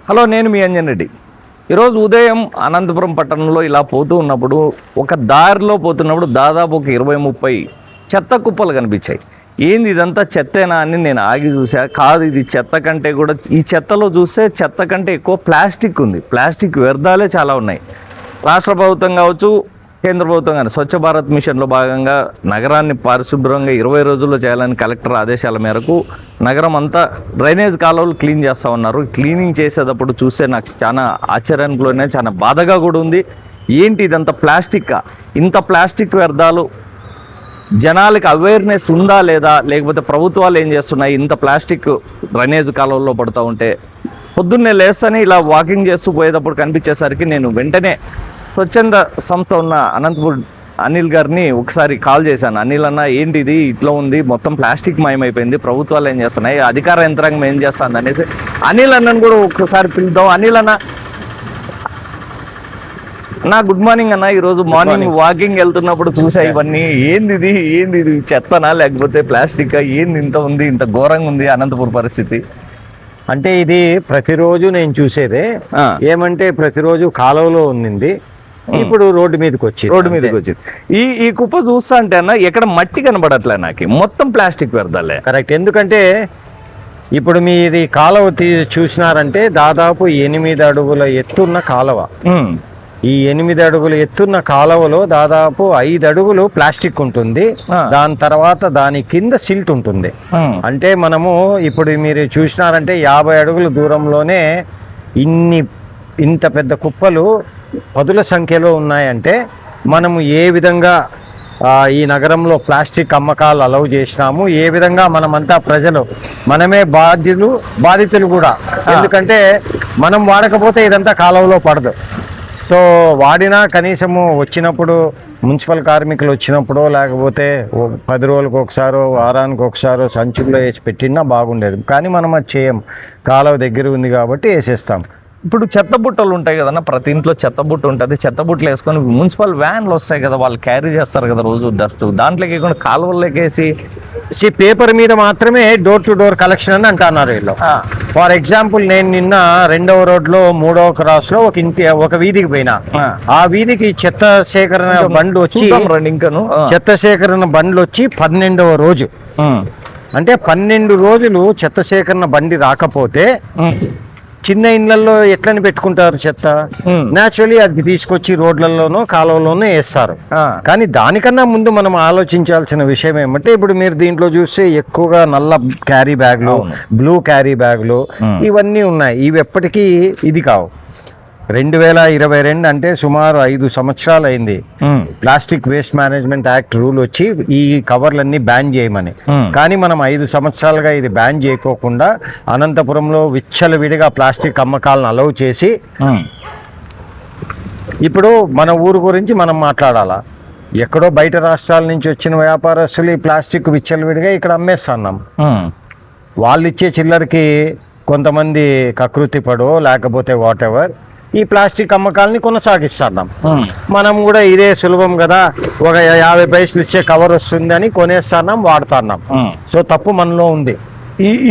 Hello, నేను మీ అంజన్ రెడ్డి. ఈరోజు ఉదయం అనంతపురం పట్టణంలో ఇలా పోతూ ఉన్నప్పుడు ఒక దారిలో పోతున్నప్పుడు దాదాపు ఒక 20-30 చెత్త కుప్పలు కనిపించాయి. ఏంది ఇదంతా చెత్తేనా అని నేను ఆగి చూసా. కాదు, ఇది చెత్త కంటే కూడా ఈ చెత్తలో చూస్తే చెత్త కంటే ఎక్కువ ప్లాస్టిక్ ఉంది. ప్లాస్టిక్ వ్యర్థాలే చాలా ఉన్నాయి. రాష్ట్ర ప్రభుత్వం కావచ్చు, కేంద్ర ప్రభుత్వం కానీ స్వచ్ఛ భారత్ మిషన్లో భాగంగా నగరాన్ని పరిశుభ్రంగా 20 రోజుల్లో చేయాలని కలెక్టర్ ఆదేశాల మేరకు నగరం అంతా డ్రైనేజ్ కాలువలు క్లీన్ చేస్తూ ఉన్నారు. క్లీనింగ్ చేసేటప్పుడు చూస్తే నాకు చాలా ఆశ్చర్యానికి చాలా బాధగా కూడా ఉంది. ఏంటి ఇదంతా ప్లాస్టిక్కా? ఇంత ప్లాస్టిక్ వ్యర్థాలు జనాలకి అవేర్నెస్ ఉందా లేదా, లేకపోతే ప్రభుత్వాలు ఏం చేస్తున్నాయి? ఇంత ప్లాస్టిక్ డ్రైనేజ్ కాలువల్లో పడుతూ ఉంటే పొద్దున్నే లేస్తని ఇలా వాకింగ్ చేస్తూ పోయేటప్పుడు కనిపించేసరికి నేను వెంటనే స్వచ్ఛంద సంస్థ ఉన్న అనంతపూర్ అనిల్ గారిని ఒకసారి కాల్ చేశాను. అనిల్ అన్న, ఏంటి ఇది ఇట్లా ఉంది, మొత్తం ప్లాస్టిక్ మయమైపోయింది, ప్రభుత్వాలు ఏం చేస్తున్నాయి, అధికార యంత్రాంగం ఏం చేస్తుంది అనేసి అనిల్ అన్నను కూడా ఒకసారి పిలుద్దాం. అనిల్ అన్న, గుడ్ మార్నింగ్ అన్న. ఈరోజు మార్నింగ్ వాకింగ్ వెళ్తున్నప్పుడు చూసా ఇవన్నీ. ఏంది ఇది చెత్తనా లేకపోతే ప్లాస్టిక్? ఏంది ఇంత ఉంది, ఇంత ఘోరంగా ఉంది అనంతపూర్ పరిస్థితి? అంటే ఇది ప్రతిరోజు నేను చూసేదే. ఏమంటే ప్రతిరోజు కాలువలో ఉంది, ఇప్పుడు రోడ్డు మీదకి వచ్చింది. ఈ కుప్ప చూస్తా అంటే అన్న ఎక్కడ మట్టి కనబడట్లే నాకు, మొత్తం ప్లాస్టిక్ వ్యర్థాలే. కరెక్ట్. ఎందుకంటే ఇప్పుడు మీరు ఈ కాలువ చూసినారంటే దాదాపు 8 అడుగుల ఎత్తున్న కాలువ. ఈ 8 అడుగుల ఎత్తున్న కాలువలో దాదాపు 5 అడుగులు ప్లాస్టిక్ ఉంటుంది. దాని తర్వాత దాని కింద సిల్ట్ ఉంటుంది. అంటే మనము ఇప్పుడు మీరు చూసినారంటే 50 అడుగుల దూరంలోనే ఇంత పెద్ద కుప్పలు 10ల సంఖ్యలో ఉన్నాయంటే మనము ఏ విధంగా ఈ నగరంలో ప్లాస్టిక్ అమ్మకాలు అలౌ చేసినాము, ఏ విధంగా మనమంతా ప్రజలు మనమే బాధితులు కూడా. ఎందుకంటే మనం వాడకపోతే ఇదంతా కాలువలో పడదు. సో వాడినా కనీసము వచ్చినప్పుడు మున్సిపల్ కార్మికులు వచ్చినప్పుడు, లేకపోతే 10 రోజులకు ఒకసారో వారానికి ఒకసారో సంచుల్లో వేసి పెట్టినా బాగుండేది. కానీ మనం అది చేయం, కాలువ దగ్గర ఉంది కాబట్టి వేసేస్తాం. ఇప్పుడు చెత్త బుట్టలు ఉంటాయి కదన్నా, ప్రతి ఇంట్లో చెత్త బుట్ట ఉంటుంది. చెత్త బుట్టలు వేసుకొని మున్సిపల్ వ్యాన్లు వస్తాయి కదా, వాళ్ళు క్యారీ చేస్తారు కదా రోజు డస్ట్, దాంట్లోకి వేయకుండా కాలువల్లోకి వేసి పేపర్ మీద మాత్రమే డోర్ టు డోర్ కలెక్షన్ అని అంటున్నారు వీళ్ళు. ఫర్ ఎగ్జాంపుల్, నేను నిన్న 2వ రోడ్లో 3వ క్రాస్లో ఒక వీధికి పోయినా. ఆ వీధికి చెత్త సేకరణ బండ్లు వచ్చి చెత్త సేకరణ బండ్లు వచ్చి 12వ రోజు, అంటే 12 రోజులు చెత్త సేకరణ బండి రాకపోతే చిన్న ఇళ్లలో ఎట్లని పెట్టుకుంటారు చెత్త? న్యాచురలీ అది తీసుకొచ్చి రోడ్లలోనో కాలువలోనో వేస్తారు. కానీ దానికన్నా ముందు మనం ఆలోచించాల్సిన విషయం ఏమంటే, ఇప్పుడు మీరు దీంట్లో చూస్తే ఎక్కువగా నల్ల క్యారీ బ్యాగులు, బ్లూ క్యారీ బ్యాగులు ఇవన్నీ ఉన్నాయి. ఇవి ఎప్పటికీ ఇది కావు. 2022 అంటే సుమారు 5 సంవత్సరాలు అయింది plastic waste management act rule వచ్చి ఈ కవర్లన్నీ బ్యాన్ చేయమని. కానీ మనం 5 సంవత్సరాలుగా ఇది బ్యాన్ చేయకోకుండా అనంతపురంలో విచ్చలవిడిగా ప్లాస్టిక్ అమ్మకాలను అలౌ చేసి, ఇప్పుడు మన ఊరు గురించి మనం మాట్లాడాలా. ఎక్కడో బయట రాష్ట్రాల నుంచి వచ్చిన వ్యాపారస్తులు ఈ ప్లాస్టిక్ విచ్చలవిడిగా ఇక్కడ అమ్మేస్తున్నాం. వాళ్ళు ఇచ్చే చిల్లరకి కొంతమంది కకృతి పడో లేకపోతే వాట్ ఎవర్ ఈ ప్లాస్టిక్ అమ్మకాలని కొనసాగిస్తున్నాం. మనం కూడా ఇదే సులభం కదా, ఒక 50 పైసలు ఇచ్చే కవర్ వస్తుంది అని కొనేస్తున్నాం, వాడుతున్నాం. సో తప్పు మనలో ఉంది.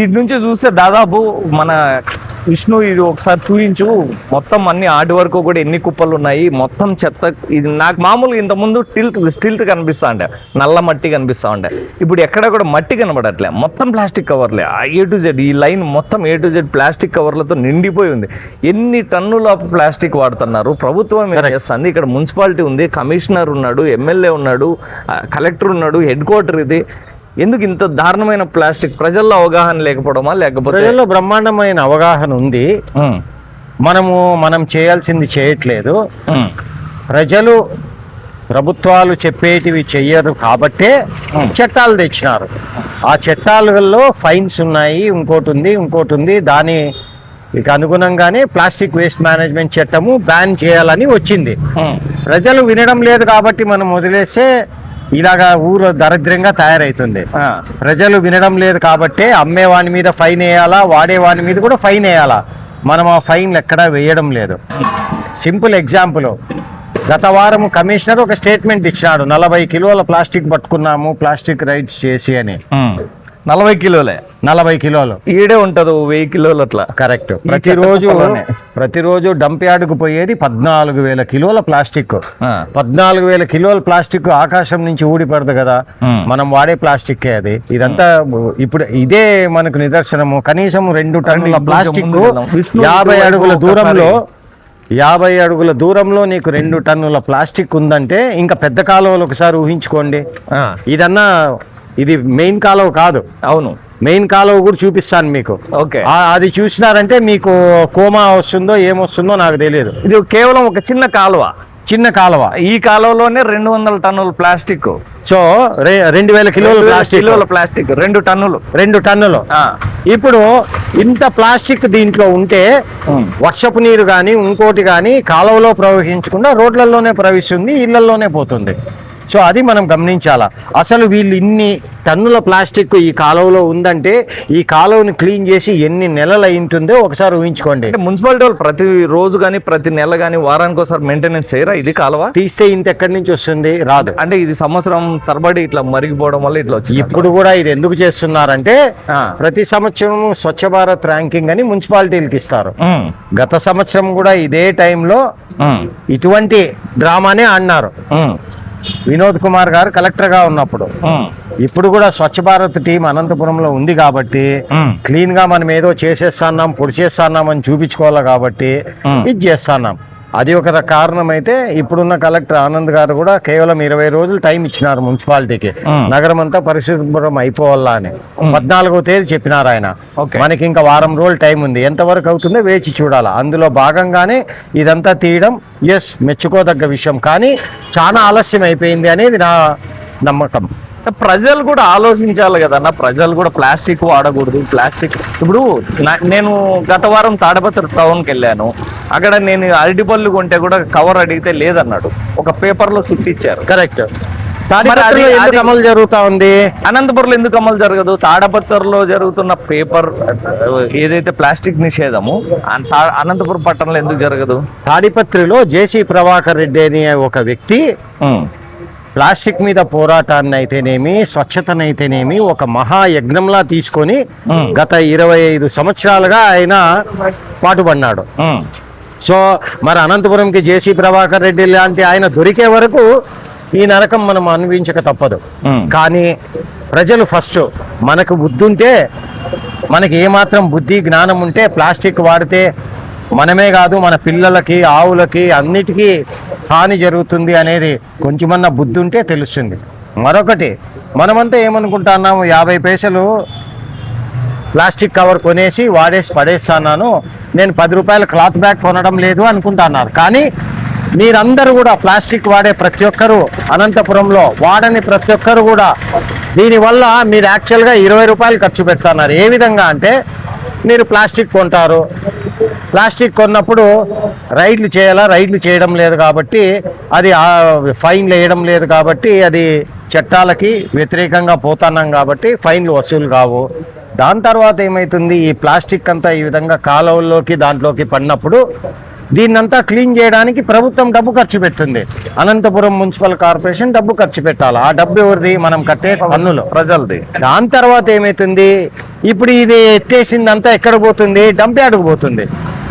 ఇటు నుంచి చూస్తే దాదాపు మన విష్ణు ఇది ఒకసారి చూపించు, మొత్తం అన్ని ఆటి వరకు కూడా ఎన్ని కుప్పలు ఉన్నాయి, మొత్తం చెత్త. ఇది నాకు మామూలుగా ఇంతకుముందు స్టిల్ట్ కనిపిస్తా ఉండే, నల్ల మట్టి కనిపిస్తా ఉండే. ఇప్పుడు ఎక్కడ కూడా మట్టి కనబడట్లే, మొత్తం ప్లాస్టిక్ కవర్లే. A to Z ఈ లైన్ మొత్తం A to Z ప్లాస్టిక్ కవర్లతో నిండిపోయి ఉంది. ఎన్ని టన్నుల ప్లాస్టిక్ వాడుతున్నారు, ప్రభుత్వం ఏం చేస్తుంది? ఇక్కడ మున్సిపాలిటీ ఉంది, కమిషనర్ ఉన్నాడు, ఎమ్మెల్యే ఉన్నాడు, కలెక్టర్ ఉన్నాడు, హెడ్ క్వార్టర్ ఇది. ఎందుకు ఇంత దారుణమైన ప్లాస్టిక్? ప్రజల్లో అవగాహన లేకపోవడమా, లేకపోతే? ప్రజల్లో బ్రహ్మాండమైన అవగాహన ఉంది, మనం చేయాల్సింది చేయట్లేదు. ప్రజలు ప్రభుత్వాలు చెప్పేటివి చెయ్యరు కాబట్టే చట్టాలు తెచ్చినారు. ఆ చట్టాలలో ఫైన్స్ ఉన్నాయి, ఇంకోటి ఉంది. దాని అనుగుణంగానే ప్లాస్టిక్ వేస్ట్ మేనేజ్మెంట్ చట్టము బ్యాన్ చేయాలని వచ్చింది. ప్రజలు వినడం లేదు కాబట్టి మనం వదిలేస్తే ఇలాగా ఊరు దరిద్రంగా తయారైతుంది. ప్రజలు వినడం లేదు కాబట్టి అమ్మేవాని మీద ఫైన్ వేయాలా, వాడేవాని మీద కూడా ఫైన్ వేయాలా. మనం ఆ ఫైన్లు ఎక్కడా వేయడం లేదు. సింపుల్ ఎగ్జాంపుల్, గత వారం కమిషనర్ ఒక స్టేట్మెంట్ ఇచ్చినాడు, 40 కిలోల ప్లాస్టిక్ పట్టుకున్నాము ప్లాస్టిక్ రైడ్స్ చేసి అని. 40 కిలోలే 40 కిలోలు ఈడే ఉంటది 1000 కిలోలు అట్లా. కరెక్ట్. చెత్త కుప్పలోనే. ప్రతిరోజు డంప్ యార్డుకు పోయేది 14,000 కిలోల ప్లాస్టిక్. ఆ. 14,000 కిలోల ప్లాస్టిక్ ఆకాశం నుంచి ఊడిపడదు కదా, మనం వాడే ప్లాస్టిక్ అది. ఇదంతా ఇప్పుడు ఇదే మనకు నిదర్శనము. కనీసం 2 టన్నుల ప్లాస్టిక్ 50 అడుగుల దూరంలో 50 అడుగుల దూరంలో నీకు 2 టన్నుల ప్లాస్టిక్ ఉందంటే ఇంకా పెద్ద కాలువలు ఒకసారి ఊహించుకోండి. ఇదన్నా ఇది మెయిన్ కాలువ కాదు. అవును, మెయిన్ కాలువ కూడా చూపిస్తాను మీకు. ఓకే. అది చూసినారంటే మీకు కోమా వస్తుందో ఏమొస్తుందో నాకు తెలియదు. ఇది కేవలం ఒక చిన్న కాలువ. చిన్న కాలువ. ఈ కాలువలోనే 200 టన్నుల ప్లాస్టిక్. సో 2,000 కిలోల ప్లాస్టిక్ 2 టన్నులు. 2 టన్నులు. ఇప్పుడు ఇంత ప్లాస్టిక్ దీంట్లో ఉంటే వర్షపు నీరు కానీ ఇంకోటి కానీ కాలువలో ప్రవహించకుండా రోడ్లలోనే ప్రవహిస్తుంది, ఇళ్లలోనే పోతుంది. సో అది మనం గమనించాలా. అసలు వీళ్ళు ఇన్ని టన్నుల ప్లాస్టిక్ ఈ కాలువలో ఉందంటే ఈ కాలువని క్లీన్ చేసి ఎన్ని నెలలు అయి ఉంటుందో ఒకసారి ఊహించుకోండి. మున్సిపాలిటీ వాళ్ళు ప్రతి రోజు కానీ ప్రతి నెల కానీ వారానికి ఒకసారి మెయింటెనెన్స్ చేయరా? ఇది కాలువ తీస్తే ఇంత ఎక్కడి నుంచి వస్తుంది? రాదు. అంటే ఇది సంవత్సరం తరబడి ఇట్లా మరిగిపోవడం వల్ల ఇట్లా వచ్చింది. ఇప్పుడు కూడా ఇది ఎందుకు చేస్తున్నారంటే ప్రతి సంవత్సరం స్వచ్ఛ భారత్ ర్యాంకింగ్ అని మున్సిపాలిటీలకు ఇస్తారు. గత సంవత్సరం కూడా ఇదే టైంలో ఇటువంటి డ్రామానే ఆడినారు వినోద్ కుమార్ గారు కలెక్టర్ గా ఉన్నప్పుడు. ఇప్పుడు కూడా స్వచ్ఛ భారత్ టీం అనంతపురంలో ఉంది కాబట్టి క్లీన్ గా మనం ఏదో చేసేస్తున్నాం పొడి చేస్తున్నాం అని చూపించుకోవాలి కాబట్టి ఇది చేస్తున్నాం. అది ఒక కారణం అయితే ఇప్పుడున్న కలెక్టర్ ఆనంద్ గారు కూడా కేవలం 20 రోజులు టైం ఇచ్చినారు మున్సిపాలిటీకి, నగరం అంతా పరిశుభ్రం అయిపోవాలా అని. 14వ తేదీ చెప్పినారు ఆయన. మనకి ఇంకా వారం రోజులు టైం ఉంది, ఎంతవరకు అవుతుందో వేచి చూడాలి. అందులో భాగంగానే ఇదంతా తీయడం ఎస్ మెచ్చుకోదగ్గ విషయం, కానీ చాలా ఆలస్యం అయిపోయింది అనేది నా నమ్మకం. ప్రజలు కూడా ఆలోచించాలి కదన్న. ప్రజలు కూడా ప్లాస్టిక్ వాడకూడదు. ప్లాస్టిక్ ఇప్పుడు నేను గత వారం తాడపత్రి టౌన్కి వెళ్ళాను. అక్కడ నేను అరటిపళ్ళు కొంటే కూడా కవర్ అడిగితే లేదన్నాడు, ఒక పేపర్లో చుట్టిచ్చారు. కరెక్ట్. ఎందుకు అమలు జరుగుతా ఉంది? అనంతపురంలో ఎందుకు అమలు జరగదు? తాడపత్రిలో జరుగుతున్న పేపర్ ఏదైతే ప్లాస్టిక్ నిషేధము అనంతపురం పట్టణంలో ఎందుకు జరగదు? తాడిపత్రిలో జేసీ ప్రభాకర్ రెడ్డి అనే ఒక వ్యక్తి ప్లాస్టిక్ మీద పోరాటాన్ని అయితేనేమి స్వచ్ఛతనైతేనేమి ఒక మహాయజ్ఞంలా తీసుకొని గత 25 సంవత్సరాలుగా ఆయన పాటుపడినాడు. సో మరి అనంతపురంకి జేసీ ప్రభాకర్ రెడ్డి లాంటి ఆయన దొరికే వరకు ఈ నరకం మనం అనుభవించక తప్పదు. కానీ ప్రజలు ఫస్ట్ మనకు బుద్ధి ఉంటే, మనకి ఏమాత్రం బుద్ధి జ్ఞానం ఉంటే ప్లాస్టిక్ వాడితే మనమే కాదు మన పిల్లలకి ఆవులకి అన్నిటికీ హాని జరుగుతుంది అనేది కొంచెమన్నా బుద్ధి ఉంటే తెలుస్తుంది. మరొకటి, మనమంతా ఏమనుకుంటున్నాము, 50 పైసలు ప్లాస్టిక్ కవర్ కొనేసి వాడేసి పడేస్తున్నాను, నేను 10 రూపాయల క్లాత్ బ్యాగ్ కొనడం లేదు అనుకుంటున్నారు. కానీ మీరందరూ కూడా ప్లాస్టిక్ వాడే ప్రతి ఒక్కరూ అనంతపురంలో వాడని ప్రతి ఒక్కరు కూడా దీనివల్ల మీరు యాక్చువల్గా 20 రూపాయలు ఖర్చు పెడుతున్నారు. ఏ విధంగా అంటే మీరు ప్లాస్టిక్ కొంటారు, ప్లాస్టిక్ కొన్నప్పుడు రైడ్లు చేయాలా, రైడ్లు చేయడం లేదు కాబట్టి అది ఫైన్లు వేయడం లేదు కాబట్టి అది చట్టాలకి వ్యతిరేకంగా పోతున్నాం కాబట్టి ఫైన్లు వసూలు కావు. దాని తర్వాత ఏమవుతుంది, ఈ ప్లాస్టిక్ అంతా ఈ విధంగా కాలువల్లోకి దాంట్లోకి పడినప్పుడు దీన్నంతా క్లీన్ చేయడానికి ప్రభుత్వం డబ్బు ఖర్చు పెడుతుంది. అనంతపురం మున్సిపల్ కార్పొరేషన్ డబ్బు ఖర్చు పెట్టాలి. ఆ డబ్బు ఎవరిది? మనం కట్టే పన్నులు, ప్రజలది. దాని తర్వాత ఏమవుతుంది, ఇప్పుడు ఇది ఎత్తేసిందంతా ఎక్కడ పోతుంది? డంప్ యార్డుకు పోతుంది.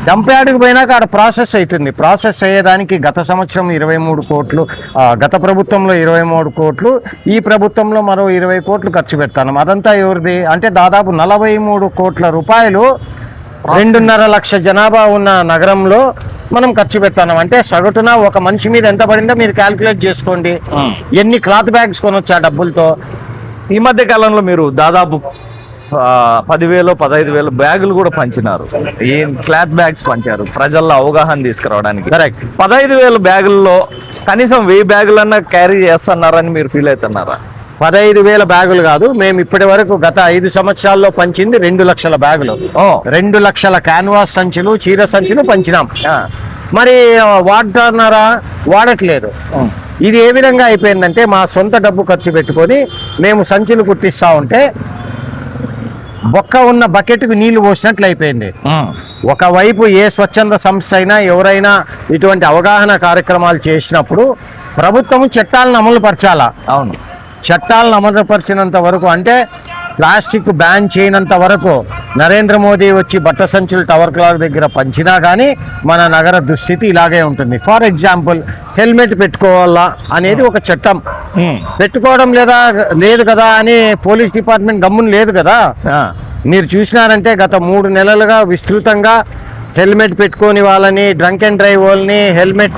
డంప్ యార్డుకు పోయినాక ఆడ ప్రాసెస్ అవుతుంది. ప్రాసెస్ అయ్యేదానికి గత సంవత్సరం 23 కోట్లు, గత ప్రభుత్వంలో 23 కోట్లు, ఈ ప్రభుత్వంలో మరో 20 కోట్లు ఖర్చు పెడతాను. అదంతా ఎవరిది అంటే దాదాపు 43 కోట్ల రూపాయలు 2.5 లక్ష జనాభా ఉన్న నగరంలో మనం ఖర్చు పెడతాం. అంటే సగటున ఒక మనిషి మీద ఎంత పడిందో మీరు క్యాల్కులేట్ చేసుకోండి. ఎన్ని క్లాత్ బ్యాగ్స్ కొనొచ్చా డబ్బులతో? ఈ మధ్య కాలంలో మీరు దాదాపు 10,000 15,000 బ్యాగులు కూడా పంచినారు. ఏం క్లాత్ బ్యాగ్స్ పంచారు ప్రజల్లో అవగాహన తీసుకురావడానికి. కరెక్ట్. 15,000 బ్యాగుల్లో కనీసం 1000 బ్యాగులన్నా క్యారీ చేస్తున్నారని మీరు ఫీల్ అవుతున్నారా? 15,000 బ్యాగులు కాదు, మేము ఇప్పటి వరకు గత 5 సంవత్సరాల్లో పంచింది 2 లక్షల బ్యాగులు. 2 లక్షల క్యాన్వాస్ సంచులు, చీర సంచులు పంచినాం. మరి వాడుతున్నారా? వాడట్లేదు. ఇది ఏ విధంగా అయిపోయిందంటే మా సొంత డబ్బు ఖర్చు పెట్టుకొని మేము సంచులు కుట్టిస్తా ఉంటే బొక్క ఉన్న బకెట్కు నీళ్లు పోసినట్లు అయిపోయింది. ఒకవైపు ఏ స్వచ్ఛంద సంస్థ అయినా ఎవరైనా ఇటువంటి అవగాహన కార్యక్రమాలు చేసినప్పుడు ప్రభుత్వం చట్టాలను అమలు పరచాలా. అవును, చట్టాలను అమలుపరిచినంత వరకు అంటే ప్లాస్టిక్ బ్యాన్ చేయనంత వరకు నరేంద్ర మోదీ వచ్చి బట్ట సంచులు టవర్ క్లాక్ దగ్గర పంచినా కానీ మన నగర దుస్థితి ఇలాగే ఉంటుంది. ఫర్ ఎగ్జాంపుల్ హెల్మెట్ పెట్టుకోవాలా అనేది ఒక చట్టం, పెట్టుకోవడం లేదు కదా అని పోలీస్ డిపార్ట్మెంట్ గమ్మున లేదు కదా. మీరు చూసినారంటే గత 3 నెలలుగా విస్తృతంగా హెల్మెట్ పెట్టుకొని వాళ్ళని, డ్రంక్ అండ్ డ్రైవ్ వాళ్ళని, హెల్మెట్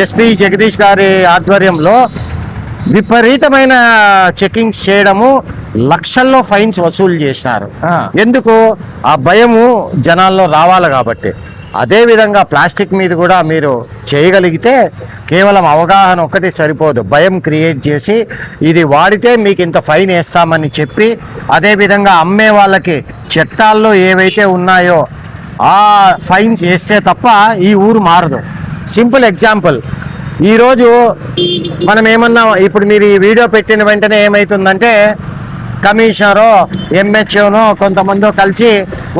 ఎస్పీ జగదీష్ గారి ఆధ్వర్యంలో విపరీతమైన చెకింగ్స్ చేయడము, లక్షల్లో ఫైన్స్ వసూలు చేసినారు. ఎందుకు? ఆ భయము జనాల్లో రావాలి కాబట్టి. అదేవిధంగా ప్లాస్టిక్ మీద కూడా మీరు చేయగలిగితే కేవలం అవగాహన ఒక్కటి సరిపోదు, భయం క్రియేట్ చేసి ఇది వాడితే మీకు ఇంత ఫైన్ వేస్తామని చెప్పి, అదేవిధంగా అమ్మే వాళ్ళకి చట్టాల్లో ఏవైతే ఉన్నాయో ఆ ఫైన్స్ వేస్తే తప్ప ఈ ఊరు మారదు. సింపుల్ ఎగ్జాంపుల్, ఈరోజు మనం ఏమన్నా ఇప్పుడు మీరు ఈ వీడియో పెట్టిన వెంటనే ఏమవుతుందంటే కమిషనరో ఎంహెచ్ఓనో కొంతమందో కలిసి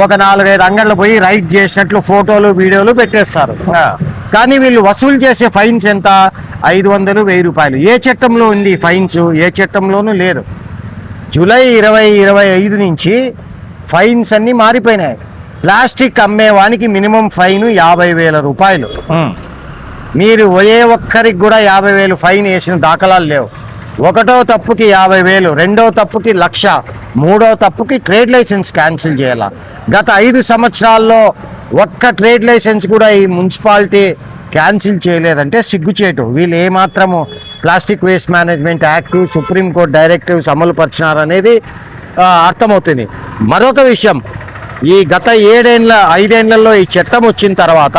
ఒక 4-5 అంగళ్ళు పోయి రైడ్ చేసినట్లు ఫోటోలు వీడియోలు పెట్టేస్తారు. కానీ వీళ్ళు వసూలు చేసే ఫైన్స్ ఎంత? 500-1000 రూపాయలు. ఏ చట్టంలో ఉంది ఫైన్స్? ఏ చట్టంలోనూ లేదు. జూలై 2025 నుంచి ఫైన్స్ అన్నీ మారిపోయినాయి. ప్లాస్టిక్ అమ్మేవానికి మినిమం ఫైన్ 50,000 రూపాయలు. మీరు ఏ ఒక్కరికి కూడా 50,000 ఫైన్ వేసిన దాఖలాలు లేవు. 1వ తప్పుకి 50,000, 2వ తప్పుకి 1,00,000, 3వ తప్పుకి ట్రేడ్ లైసెన్స్ క్యాన్సిల్ చేయాల. గత 5 సంవత్సరాల్లో ఒక్క ట్రేడ్ లైసెన్స్ కూడా ఈ మున్సిపాలిటీ క్యాన్సిల్ చేయలేదంటే సిగ్గుచేటు. వీళ్ళు ఏమాత్రము plastic waste management act, supreme court directives అమలు పరిచినారనేది అర్థమవుతుంది. మరొక విషయం, ఈ గత 5 ఏళ్లలో ఈ చట్టం వచ్చిన తర్వాత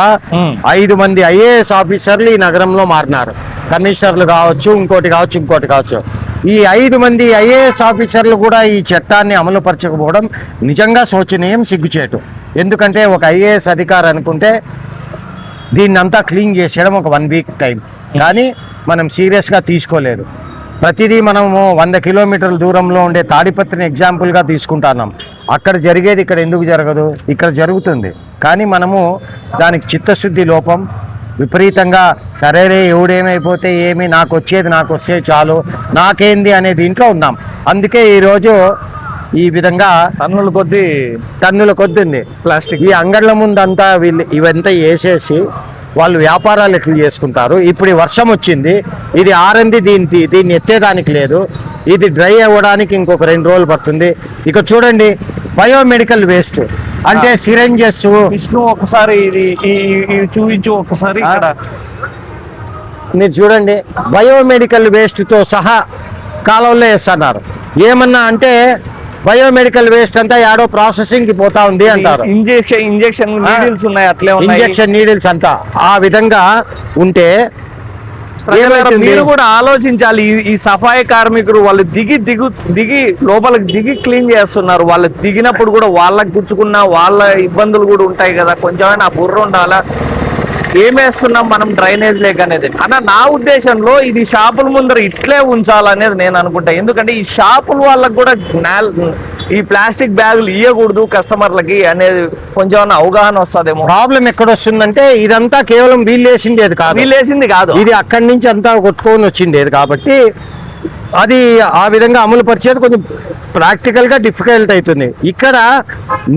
5 మంది ఐఏఎస్ ఆఫీసర్లు ఈ నగరంలో మారినారు. కమిషనర్లు కావచ్చు, ఇంకోటి కావచ్చు. ఈ 5 మంది ఐఏఎస్ ఆఫీసర్లు కూడా ఈ చట్టాన్ని అమలు పరచకపోవడం నిజంగా శోచనీయం, సిగ్గుచేటు. ఎందుకంటే ఒక ఐఏఎస్ అధికారి అనుకుంటే దీన్ని అంతా క్లీన్ చేసేయడం ఒక 1 వీక్ టైం, కానీ మనం సీరియస్గా తీసుకోలేదు. ప్రతిదీ మనము 100 కిలోమీటర్ల దూరంలో ఉండే తాడిపత్రిని ఎగ్జాంపుల్గా తీసుకుంటున్నాం. అక్కడ జరిగేది ఇక్కడ ఎందుకు జరగదు? ఇక్కడ జరుగుతుంది. కానీ మనము దానికి చిత్తశుద్ధి లోపం, విపరీతంగా సరేరే ఎవడేమైపోతే ఏమి, నాకు వస్తే చాలు, నాకేంది అనే దీంట్లో ఉన్నాం. అందుకే ఈరోజు ఈ విధంగా టన్నుల కొద్ది ప్లాస్టిక్ ఈ అంగళ్ళ ముందంతా వీళ్ళు ఇవంతా వేసేసి వాళ్ళు వ్యాపారాలు ఎట్లు చేసుకుంటారు. ఇప్పుడు వర్షం వచ్చింది, ఇది ఆరంది, దీన్ని ఎత్తేదానికి లేదు. ఇది డ్రై అవ్వడానికి ఇంకొక 2 రోజులు పడుతుంది. ఇక చూడండి, బయోమెడికల్ వేస్ట్ అంటే సిరెంజెస్. విష్ణు ఒకసారి ఇది చూపించు ఒకసారి. మీరు చూడండి, బయోమెడికల్ వేస్ట్తో సహా కాలంలో వేస్తున్నారు. ఏమన్నా అంటే బయోమెడికల్ వేస్ట్ అంతా యాడో ప్రాసెసింగ్ కి పోతా ఉంది అంటారు. ఇంజెక్షన్ నీడిల్స్ ఉన్నాయి, అట్లే ఇంజెక్షన్ నీడిల్స్ అంతా ఆ విధంగా ఉంటే మీరు కూడా ఆలోచించాలి. ఈ సఫాయి కార్మికులు వాళ్ళు దిగి లోపలికి దిగి క్లీన్ చేస్తున్నారు. వాళ్ళు దిగినప్పుడు కూడా వాళ్ళకి గుచ్చుకున్న వాళ్ళ ఇబ్బందులు కూడా ఉంటాయి కదా. కొంచెమైనా ఆ బుర్ర ఉండాలా. ఏమేస్తున్నాం మనం డ్రైనేజ్ లేక అనేది అన్న నా ఉద్దేశంలో. ఇది షాపుల ముందర ఇట్లే ఉంచాలనేది నేను అనుకుంటా. ఎందుకంటే ఈ షాపుల వాళ్ళకి కూడా ఈ ప్లాస్టిక్ బ్యాగులు ఇవ్వకూడదు కస్టమర్లకి అనేది కొంచెం అవగాహన వస్తుందేమో. ప్రాబ్లం ఎక్కడ వస్తుందంటే ఇదంతా కేవలం వీళ్ళేసిండేది కాదు, ఇది అక్కడి నుంచి అంతా కొట్టుకొని వచ్చిండేది కాబట్టి అది ఆ విధంగా అమలు పరిచేది కొంచెం ప్రాక్టికల్గా డిఫికల్ట్ అవుతుంది. ఇక్కడ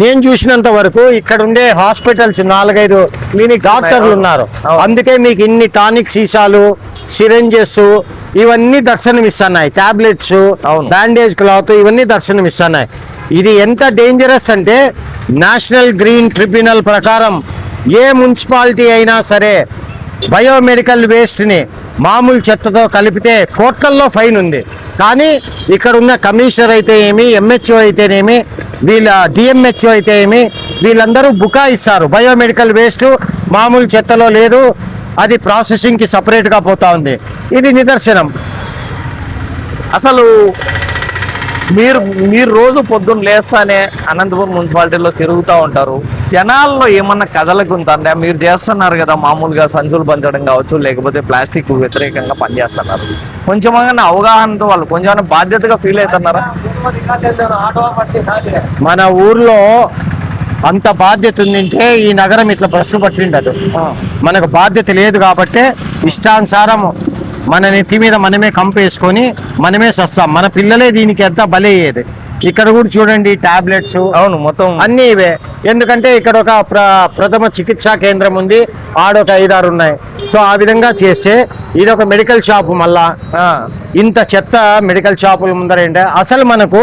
నేను చూసినంత వరకు ఇక్కడ ఉండే హాస్పిటల్స్ 4-5 క్లినిక్ డాక్టర్లు ఉన్నారు. అందుకే మీకు ఇన్ని టానిక్ సీసాలు, సిరెంజెస్ ఇవన్నీ దర్శనమిస్తున్నాయి. టాబ్లెట్స్, బ్యాండేజ్ క్లాత్ ఇవన్నీ దర్శనమిస్తున్నాయి. ఇది ఎంత డేంజరస్ అంటే నేషనల్ గ్రీన్ ట్రిబ్యునల్ ప్రకారం ఏ మున్సిపాలిటీ అయినా సరే బయోమెడికల్ వేస్ట్ని మామూలు చెత్తతో కలిపితే కోట్లల్లో ఫైన్ ఉంది. కానీ ఇక్కడ ఉన్న కమిషనర్ అయితే ఏమి, ఎంహెచ్ఓ అయితేనేమి, వీళ్ళ డిఎంహెచ్ఓ అయితే ఏమి, వీళ్ళందరూ బుకాయిస్తారు. బయోమెడికల్ వేస్ట్ మామూలు చెత్తలో లేదు, అది ప్రాసెసింగ్కి సపరేట్గా పోతా ఉంది. ఇది నిదర్శనం. అసలు మీరు రోజు పొద్దున్న లేస్తానే అనంతపురం మున్సిపాలిటీలో తిరుగుతూ ఉంటారు. జనాల్లో ఏమన్నా కదలకుంటుందా? మీరు చేస్తున్నారు కదా మామూలుగా సంచులు పంచడం కావచ్చు, లేకపోతే ప్లాస్టిక్ వ్యతిరేకంగా పనిచేస్తున్నారు. కొంచెమైనా అవగాహనతో వాళ్ళు కొంచెం బాధ్యతగా ఫీల్ అవుతున్నారా? మన ఊర్లో అంత బాధ్యత ఉందంటే ఈ నగరం ఇట్లా బస్సు పట్టిండదు. మనకు బాధ్యత లేదు కాబట్టి ఇష్టానుసారం మన నెత్తి మీద మనమే కంపేసుకొని మనమే సస్తాం. మన పిల్లలే దీనికి ఎంత బలయ్యేది. ఇక్కడ కూడా చూడండి టాబ్లెట్స్ అవును మొత్తం అన్ని ఇవే. ఎందుకంటే ఇక్కడ ఒక ప్రథమ చికిత్సా కేంద్రం ఉంది, ఆడొక 5-6 ఉన్నాయి. సో ఆ విధంగా చేస్తే ఇది ఒక మెడికల్ షాప్. మళ్ళా ఇంత చెత్త మెడికల్ షాపుల ముందర ఏంటి? అసలు మనకు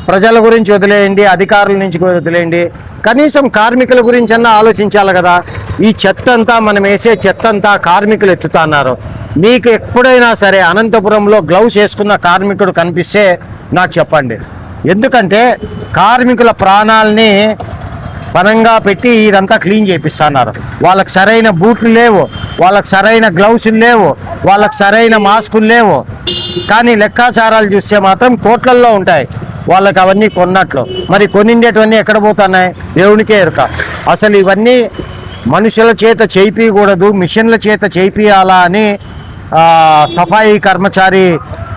ప్రజల గురించి వదిలేయండి, అధికారుల నుంచి వదిలేయండి, కనీసం కార్మికుల గురించి అన్నా ఆలోచించాలి కదా. ఈ చెత్త అంతా, మనం వేసే చెత్త అంతా కార్మికులు ఎత్తుతున్నారు. మీకు ఎప్పుడైనా సరే అనంతపురంలో గ్లౌస్ వేసుకున్న కార్మికుడు కనిపిస్తే నాకు చెప్పండి. ఎందుకంటే కార్మికుల ప్రాణాలని పనంగా పెట్టి ఇదంతా క్లీన్ చేపిస్తున్నారు. వాళ్ళకి సరైన బూట్లు లేవు, వాళ్ళకి సరైన గ్లౌసులు లేవు, వాళ్ళకి సరైన మాస్కులు లేవు. కానీ లెక్కాచారాలు చూస్తే మాత్రం కోట్లల్లో ఉంటాయి వాళ్ళకి అవన్నీ కొన్నట్లు. మరి కొనిండేటివన్నీ ఎక్కడ పోతున్నాయి? దేవునికే ఎరుక. అసలు ఇవన్నీ మనుషుల చేత చేయించకూడదు, మిషన్ల చేత చేయించాలా అని సఫాయి కర్మచారి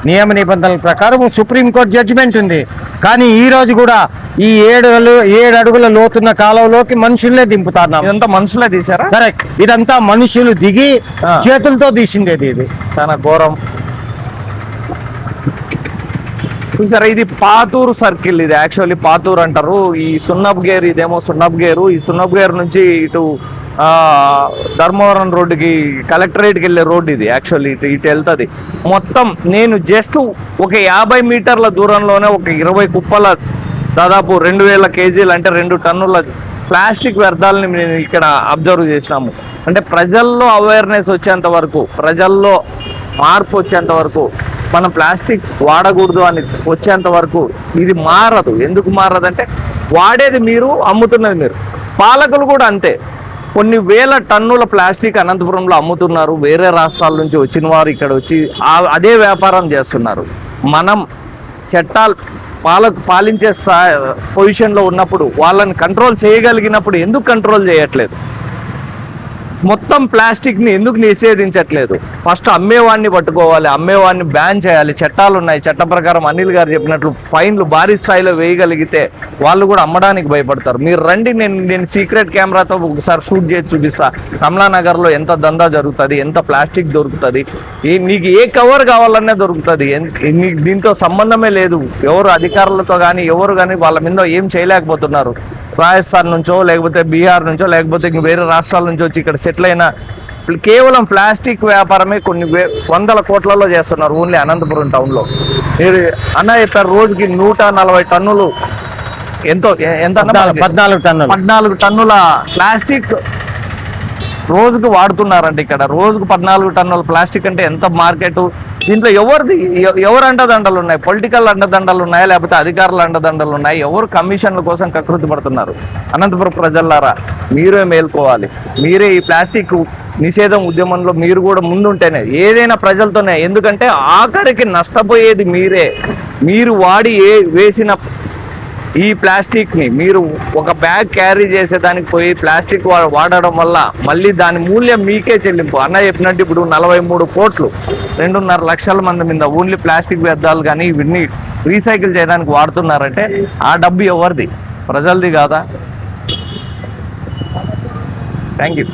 నియమ నిబంధనల ప్రకారం సుప్రీంకోర్టు జడ్జిమెంట్ ఉంది. కానీ ఈ రోజు కూడా ఈ 7 అడుగుల లోతున్న కాలంలోకి మనుషులనే దింపుతారు. ఇదంతా మనుషులే తీసారా? కరెక్ట్. ఇదంతా మనుషులు దిగి చేతులతో తీసిండేది. ఇది చాలా ఘోరం. చూసారా, ఇది పాతూరు సర్కిల్. ఇది యాక్చువల్లీ పాతూరు అంటారు. ఈ సున్నప్ గేర్, ఇదేమో సున్నప్ గేరు. ఈ సున్నప్ గేర్ నుంచి ఇటు ధర్మవరం రోడ్డుకి, కలెక్టరేట్కి వెళ్ళే రోడ్డు ఇది. యాక్చువల్లీ ఇటు వెళ్తుంది మొత్తం. నేను జస్ట్ ఒక 50 మీటర్ల దూరంలోనే ఒక 20 కుప్పల దాదాపు 2000 కేజీలు అంటే 2 టన్నుల ప్లాస్టిక్ వ్యర్థాలని మేము ఇక్కడ అబ్జర్వ్ చేసినాము. అంటే ప్రజల్లో అవేర్నెస్ వచ్చేంత వరకు, ప్రజల్లో మార్పు వచ్చేంత వరకు, మనం ప్లాస్టిక్ వాడకూడదు అని వచ్చేంత వరకు ఇది మారదు. ఎందుకు మారదంటే వాడేది మీరు, అమ్ముతున్నది మీరు. పాలకులు కూడా అంతే. కొన్ని వేల టన్నుల ప్లాస్టిక్ అనంతపురంలో అమ్ముతున్నారు. వేరే రాష్ట్రాల నుంచి వచ్చిన వారు ఇక్కడ వచ్చి అదే వ్యాపారం చేస్తున్నారు. మనం చట్టాలు పాలించే పొజిషన్లో ఉన్నప్పుడు, వాళ్ళని కంట్రోల్ చేయగలిగినప్పుడు ఎందుకు కంట్రోల్ చేయట్లేదు? మొత్తం ప్లాస్టిక్ని ఎందుకు నిషేధించట్లేదు? ఫస్ట్ అమ్మేవాడిని పట్టుకోవాలి, అమ్మేవాడిని బ్యాన్ చేయాలి. చట్టాలు ఉన్నాయి. చట్ట ప్రకారం అనిల్ గారు చెప్పినట్లు ఫైన్లు భారీ స్థాయిలో వేయగలిగితే వాళ్ళు కూడా అమ్మడానికి భయపడతారు. మీరు రండి, నేను సీక్రెట్ కెమెరాతో ఒకసారి షూట్ చేసి చూపిస్తా. కమలానగర్లో ఎంత దందా జరుగుతుంది, ఎంత ప్లాస్టిక్ దొరుకుతుంది, మీకు ఏ కవర్ కావాలనే దొరుకుతుంది. మీకు దీంతో సంబంధమే లేదు. ఎవరు అధికారులతో కానీ ఎవరు కానీ వాళ్ళ మీద ఏం చేయలేకపోతున్నారు. రాజస్థాన్ నుంచో, లేకపోతే బీహార్ నుంచో, లేకపోతే ఇంక వేరే రాష్ట్రాల నుంచి వచ్చి ఇక్కడ సెటిల్ అయిన కేవలం ప్లాస్టిక్ వ్యాపారమే కొన్ని 100 కోట్లలో చేస్తున్నారు ఓన్లీ అనంతపురం టౌన్లో. మీరు అన్న చెప్పారు రోజుకి 140 టన్నులు, ఎంత 14 టన్నుల ప్లాస్టిక్ రోజుకు వాడుతున్నారంటే ఇక్కడ. రోజుకు 14 టన్నుల ప్లాస్టిక్ అంటే ఎంత మార్కెట్? దీంట్లో ఎవరు అండదండలు ఉన్నాయి? పొలిటికల్ అండదండలు ఉన్నాయా, లేకపోతే అధికారుల అండదండలు ఉన్నాయి? ఎవరు కమిషన్ల కోసం కకృతి పడుతున్నారు? అనంతపురం ప్రజలారా, మీరే మేల్కోవాలి. మీరే ఈ ప్లాస్టిక్ నిషేధం ఉద్యమంలో మీరు కూడా ముందుంటేనే ఏదైనా ప్రజలతోనే. ఎందుకంటే ఆఖరికి నష్టపోయేది మీరే. మీరు వాడి వేసిన ఈ ప్లాస్టిక్ని మీరు ఒక బ్యాగ్ క్యారీ చేసేదానికి పోయి ప్లాస్టిక్ వాడడం వల్ల మళ్ళీ దాని మూల్యం మీకే చెల్లింపు. అన్న చెప్పినట్టు ఇప్పుడు 43 కోట్లు 2.5 లక్షల మంది మీద ఓన్లీ ప్లాస్టిక్ వ్యర్థాలు కానీ ఇవన్నీ రీసైకిల్ చేయడానికి వాడుతున్నారంటే ఆ డబ్బు ఎవరిది? ప్రజలది కాదా? Thank you.